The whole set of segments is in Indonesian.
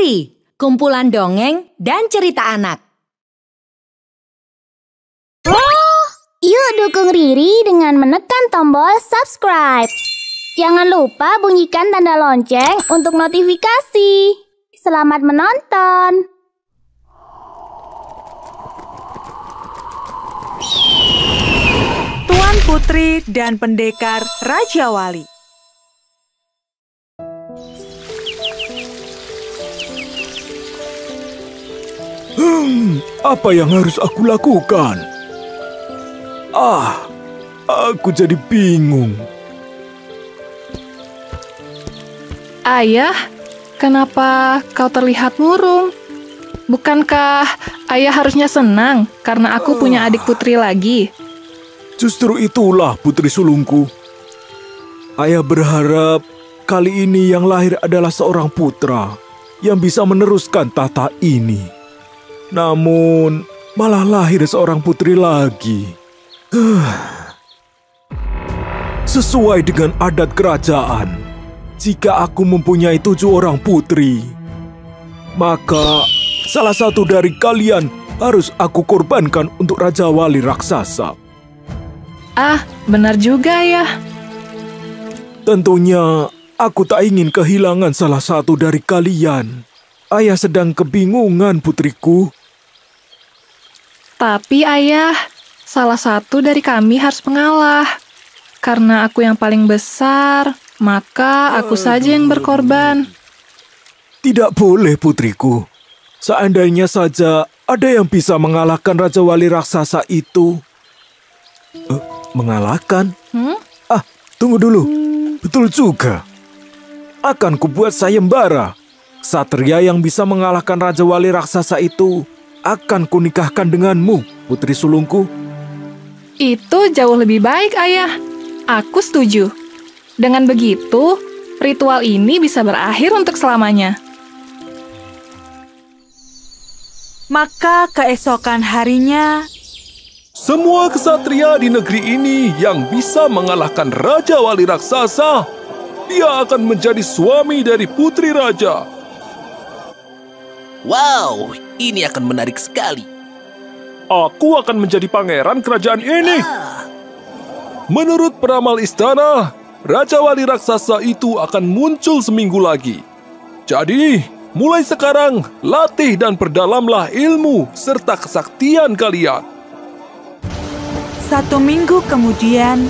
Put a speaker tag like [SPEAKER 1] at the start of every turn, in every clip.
[SPEAKER 1] Putri, kumpulan dongeng dan cerita anak.
[SPEAKER 2] Yuk dukung Riri dengan menekan tombol subscribe. Jangan lupa bunyikan tanda lonceng untuk notifikasi. Selamat menonton.
[SPEAKER 3] Tuan Putri dan Pendekar Raja Wali.
[SPEAKER 4] Apa yang harus aku lakukan? Aku jadi bingung.
[SPEAKER 5] Ayah, kenapa kau terlihat murung? Bukankah ayah harusnya senang karena aku punya adik putri lagi?
[SPEAKER 4] Justru itulah putri sulungku. Ayah berharap kali ini yang lahir adalah seorang putra yang bisa meneruskan tahta ini. Namun, malah lahir seorang putri lagi. Sesuai dengan adat kerajaan, jika aku mempunyai 7 orang putri, maka salah satu dari kalian harus aku korbankan untuk Raja Wali Raksasa.
[SPEAKER 5] Benar juga ya.
[SPEAKER 4] Tentunya, aku tak ingin kehilangan salah satu dari kalian. Ayah sedang kebingungan, putriku.
[SPEAKER 5] Tapi ayah, salah satu dari kami harus mengalah. Karena aku yang paling besar, maka aku saja yang berkorban.
[SPEAKER 4] Tidak boleh, putriku. Seandainya saja ada yang bisa mengalahkan Raja Wali Raksasa itu. Mengalahkan? Tunggu dulu. Betul juga. Akan kubuat sayembara. Satria yang bisa mengalahkan Raja Wali Raksasa itu akan kunikahkan denganmu, putri sulungku.
[SPEAKER 5] Itu jauh lebih baik, ayah. Aku setuju. Dengan begitu, ritual ini bisa berakhir untuk selamanya.
[SPEAKER 3] Maka keesokan harinya,
[SPEAKER 4] Semua kesatria di negeri ini yang bisa mengalahkan Raja Wali Raksasa, dia akan menjadi suami dari putri raja.
[SPEAKER 6] Wow, ini akan menarik sekali.
[SPEAKER 4] Aku akan menjadi pangeran kerajaan ini. Menurut peramal istana, Raja Wali Raksasa itu akan muncul seminggu lagi. Jadi, mulai sekarang, latih dan perdalamlah ilmu serta kesaktian kalian.
[SPEAKER 3] 1 minggu kemudian,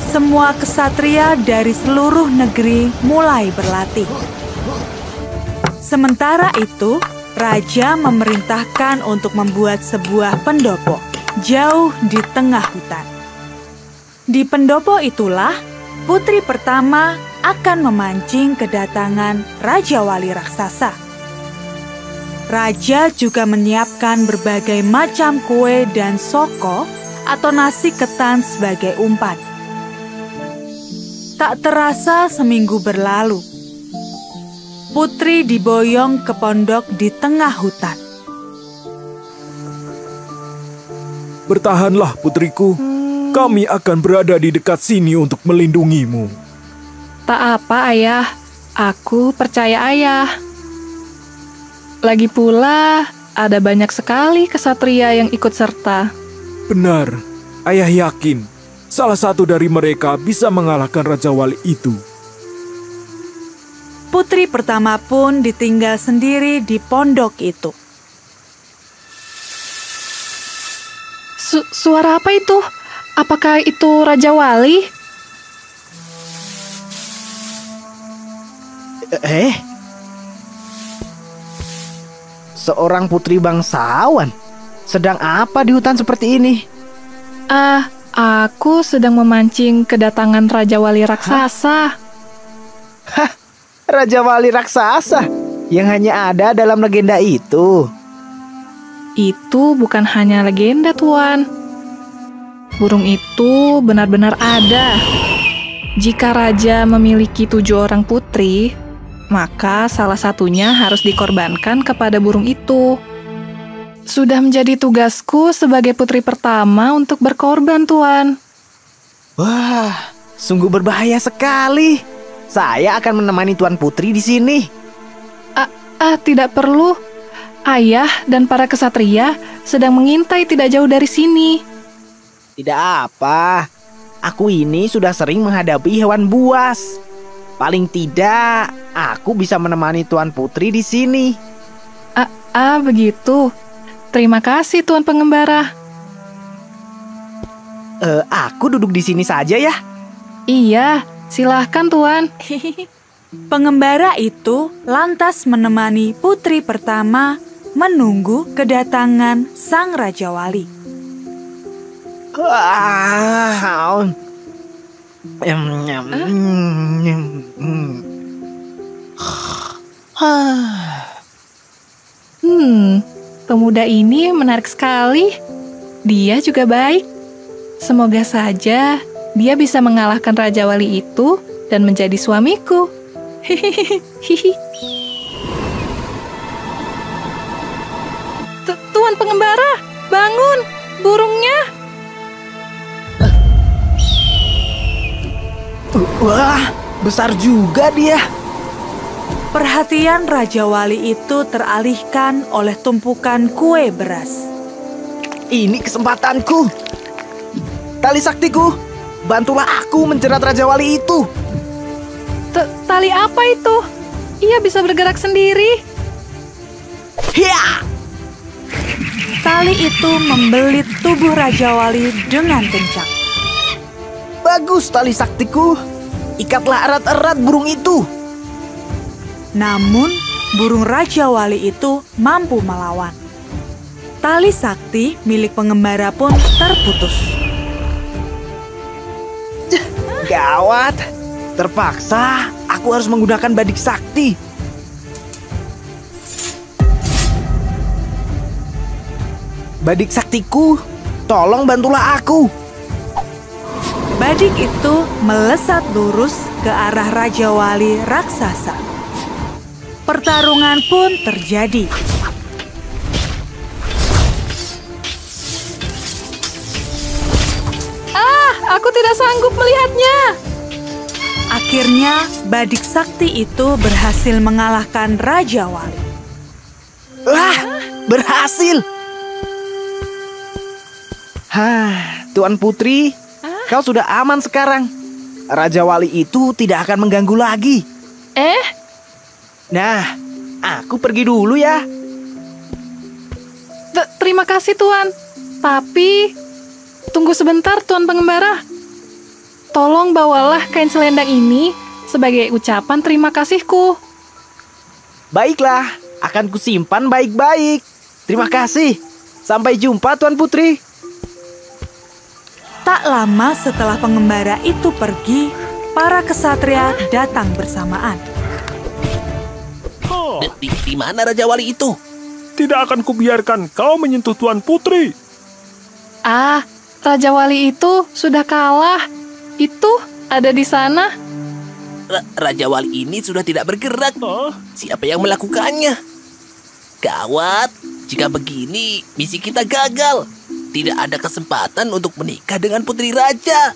[SPEAKER 3] semua kesatria dari seluruh negeri mulai berlatih. Sementara itu, Raja memerintahkan untuk membuat sebuah pendopo jauh di tengah hutan. Di pendopo itulah, putri pertama akan memancing kedatangan Raja Wali Raksasa. Raja juga menyiapkan berbagai macam kue dan soko atau nasi ketan sebagai umpan. Tak terasa seminggu berlalu. Putri diboyong ke pondok di tengah hutan.
[SPEAKER 4] Bertahanlah, putriku. Kami akan berada di dekat sini untuk melindungimu.
[SPEAKER 5] Tak apa, ayah. Aku percaya ayah. Lagi pula, ada banyak sekali kesatria yang ikut serta.
[SPEAKER 4] Benar, ayah yakin salah satu dari mereka bisa mengalahkan Raja Wali itu.
[SPEAKER 3] Putri pertama pun ditinggal sendiri di pondok itu.
[SPEAKER 5] Suara apa itu? Apakah itu Raja Wali?
[SPEAKER 7] Seorang putri bangsawan? Sedang apa di hutan seperti ini?
[SPEAKER 5] Aku sedang memancing kedatangan Raja Wali Raksasa.
[SPEAKER 7] Raja Wali Raksasa yang hanya ada dalam legenda itu.
[SPEAKER 5] Itu bukan hanya legenda, Tuan. Burung itu benar-benar ada. Jika raja memiliki 7 orang putri, maka salah satunya harus dikorbankan kepada burung itu. Sudah menjadi tugasku sebagai putri pertama untuk berkorban, Tuan.
[SPEAKER 7] Wah, sungguh berbahaya sekali. Saya akan menemani Tuan Putri di sini.
[SPEAKER 5] Tidak perlu. Ayah dan para kesatria sedang mengintai tidak jauh dari sini.
[SPEAKER 7] Tidak apa. Aku ini sudah sering menghadapi hewan buas. Paling tidak, aku bisa menemani Tuan Putri di sini.
[SPEAKER 5] Begitu. Terima kasih, Tuan Pengembara.
[SPEAKER 7] Aku duduk di sini saja ya.
[SPEAKER 5] Iya, silahkan, Tuan.
[SPEAKER 3] Pengembara itu lantas menemani putri pertama menunggu kedatangan sang Raja Wali.
[SPEAKER 5] Pemuda ini menarik sekali. Dia juga baik. Semoga saja dia bisa mengalahkan Raja Wali itu dan menjadi suamiku. Tuan Pengembara, bangun! Burungnya!
[SPEAKER 7] Wah, besar juga dia.
[SPEAKER 3] Perhatian Raja Wali itu teralihkan oleh tumpukan kue beras.
[SPEAKER 7] Ini kesempatanku. Tali saktiku, bantulah aku menjerat Raja Wali itu.
[SPEAKER 5] Tali apa itu? Ia bisa bergerak sendiri.
[SPEAKER 7] Hiya!
[SPEAKER 3] Tali itu membelit tubuh Raja Wali dengan kencang.
[SPEAKER 7] Bagus tali saktiku. Ikatlah erat-erat burung itu.
[SPEAKER 3] Namun, burung Raja Wali itu mampu melawan. Tali sakti milik pengembara pun terputus.
[SPEAKER 7] Gawat. Terpaksa aku harus menggunakan badik sakti. Badik saktiku, tolong bantulah aku.
[SPEAKER 3] Badik itu melesat lurus ke arah Raja Wali raksasa. Pertarungan pun terjadi.
[SPEAKER 5] Aku tidak sanggup melihatnya.
[SPEAKER 3] Akhirnya, badik sakti itu berhasil mengalahkan Raja Wali.
[SPEAKER 7] Wah, berhasil. Tuan Putri, kau sudah aman sekarang. Raja Wali itu tidak akan mengganggu lagi. Nah, aku pergi dulu ya.
[SPEAKER 5] Terima kasih, Tuan. Tapi, tunggu sebentar, Tuan Pengembara. Tolong bawalah kain selendang ini sebagai ucapan terima kasihku.
[SPEAKER 7] Baiklah, akan kusimpan baik-baik. Terima kasih. Sampai jumpa, Tuan Putri.
[SPEAKER 3] Tak lama setelah pengembara itu pergi, para kesatria datang bersamaan.
[SPEAKER 6] Di mana Raja Wali itu?
[SPEAKER 4] Tidak akan kubiarkan kau menyentuh Tuan Putri.
[SPEAKER 5] Raja Wali itu sudah kalah. Itu ada di sana.
[SPEAKER 6] Raja Wali ini sudah tidak bergerak. Siapa yang melakukannya? Gawat, jika begini, misi kita gagal. Tidak ada kesempatan untuk menikah dengan putri raja.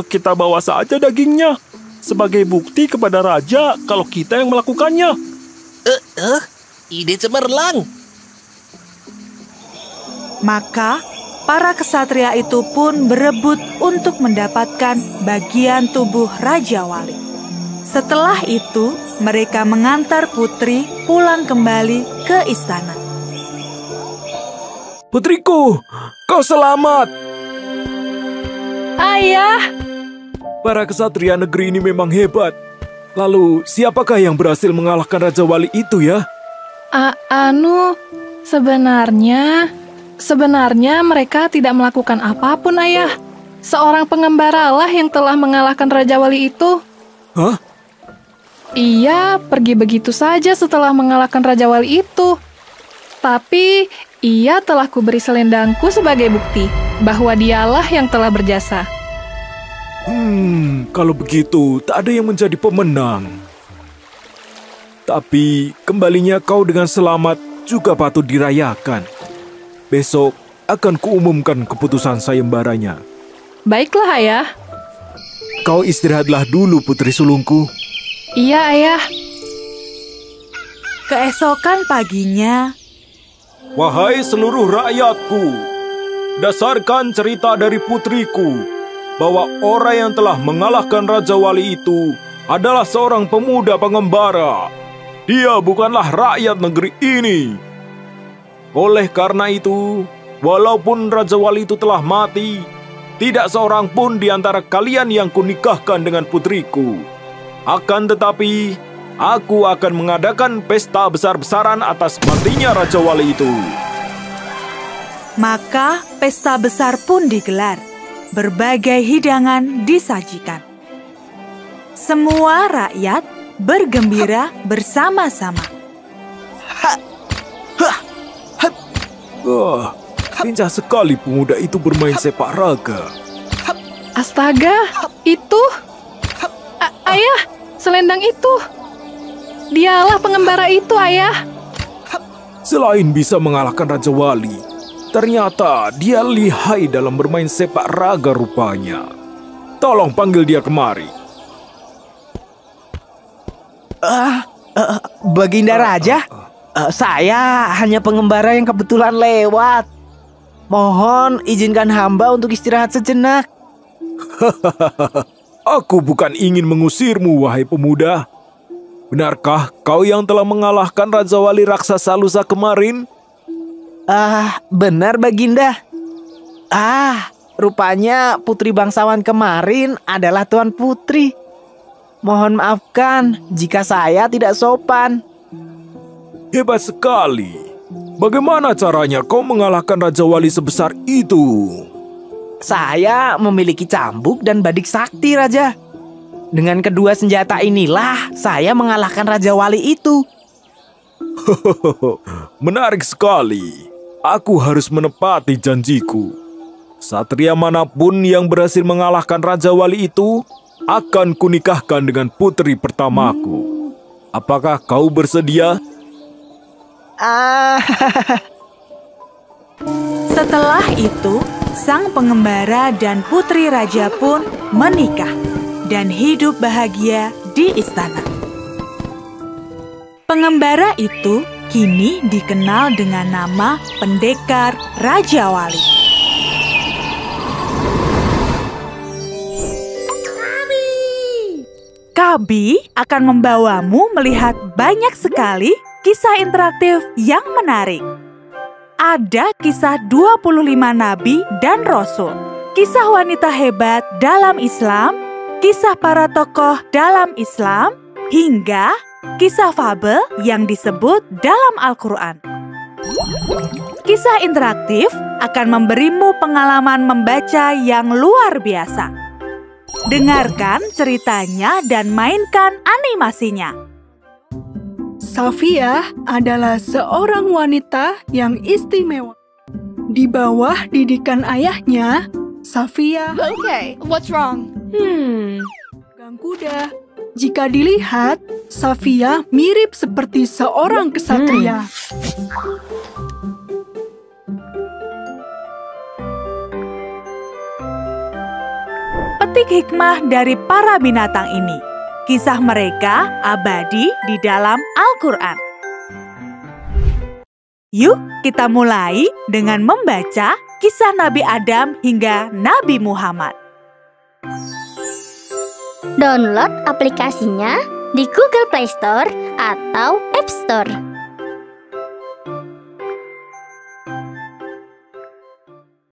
[SPEAKER 4] Kita bawa saja dagingnya sebagai bukti kepada raja kalau kita yang melakukannya.
[SPEAKER 6] Ide cemerlang.
[SPEAKER 3] Maka, para kesatria itu pun berebut untuk mendapatkan bagian tubuh Raja Wali. Setelah itu, mereka mengantar putri pulang kembali ke istana.
[SPEAKER 4] Putriku, kau selamat.
[SPEAKER 5] Ayah!
[SPEAKER 4] Para kesatria negeri ini memang hebat. Lalu, siapakah yang berhasil mengalahkan Raja Wali itu ya?
[SPEAKER 5] Sebenarnya mereka tidak melakukan apapun, Ayah. Seorang pengembaralah yang telah mengalahkan Raja Wali itu.
[SPEAKER 4] Hah?
[SPEAKER 5] Ia pergi begitu saja setelah mengalahkan Raja Wali itu. Tapi ia telah kuberi selendangku sebagai bukti bahwa dialah yang telah berjasa.
[SPEAKER 4] Kalau begitu tak ada yang menjadi pemenang. Tapi kembalinya kau dengan selamat juga patut dirayakan. Besok akan kuumumkan keputusan sayembaranya.
[SPEAKER 5] Baiklah, Ayah.
[SPEAKER 4] Kau istirahatlah dulu, putri sulungku.
[SPEAKER 5] Iya, Ayah.
[SPEAKER 3] Keesokan paginya,
[SPEAKER 4] Wahai seluruh rakyatku, dasarkan cerita dari putriku bahwa orang yang telah mengalahkan Raja Wali itu adalah seorang pemuda pengembara. Dia bukanlah rakyat negeri ini. Oleh karena itu, walaupun Raja Wali itu telah mati, tidak seorang pun di antara kalian yang kunikahkan dengan putriku. Akan tetapi, aku akan mengadakan pesta besar-besaran atas matinya Raja Wali itu.
[SPEAKER 3] maka pesta besar pun digelar. Berbagai hidangan disajikan. Semua rakyat bergembira bersama-sama.
[SPEAKER 4] Lincah sekali pemuda itu bermain sepak raga.
[SPEAKER 5] Astaga, itu... Ayah, selendang itu. Dialah pengembara itu, Ayah.
[SPEAKER 4] Selain bisa mengalahkan Raja Wali, ternyata dia lihai dalam bermain sepak raga rupanya. Tolong panggil dia kemari.
[SPEAKER 7] Baginda Raja, saya hanya pengembara yang kebetulan lewat. Mohon izinkan hamba untuk istirahat sejenak.
[SPEAKER 4] Aku bukan ingin mengusirmu, wahai pemuda. Benarkah kau yang telah mengalahkan Raja Wali raksasa lusa kemarin?
[SPEAKER 7] Benar Baginda. Rupanya putri bangsawan kemarin adalah Tuan Putri. Mohon maafkan jika saya tidak sopan.
[SPEAKER 4] Hebat sekali. Bagaimana caranya kau mengalahkan Raja Wali sebesar itu?
[SPEAKER 7] Saya memiliki cambuk dan badik sakti, Raja. Dengan kedua senjata inilah saya mengalahkan Raja Wali itu.
[SPEAKER 4] Menarik sekali. Aku harus menepati janjiku. Satria manapun yang berhasil mengalahkan Raja Wali itu akan kunikahkan dengan putri pertamaku. Apakah kau bersedia?
[SPEAKER 3] Setelah itu, sang pengembara dan putri raja pun menikah dan hidup bahagia di istana. Pengembara itu kini dikenal dengan nama Pendekar Raja Wali. Kabi akan membawamu melihat banyak sekali kisah interaktif yang menarik. Ada kisah 25 nabi dan rasul, kisah wanita hebat dalam Islam, kisah para tokoh dalam Islam, hingga kisah fabel yang disebut dalam Al-Quran. Kisah interaktif akan memberimu pengalaman membaca yang luar biasa. Dengarkan ceritanya dan mainkan animasinya.
[SPEAKER 8] Safiyah adalah seorang wanita yang istimewa. Di bawah didikan ayahnya, Safiyah
[SPEAKER 9] What's wrong?
[SPEAKER 8] pegang kuda. Jika dilihat, Safiyah mirip seperti seorang kesatria.
[SPEAKER 3] Petik hikmah dari para binatang ini. Kisah mereka abadi di dalam Al-Quran. Yuk kita mulai dengan membaca kisah Nabi Adam hingga Nabi Muhammad.
[SPEAKER 2] Download aplikasinya di Google Play Store atau App Store.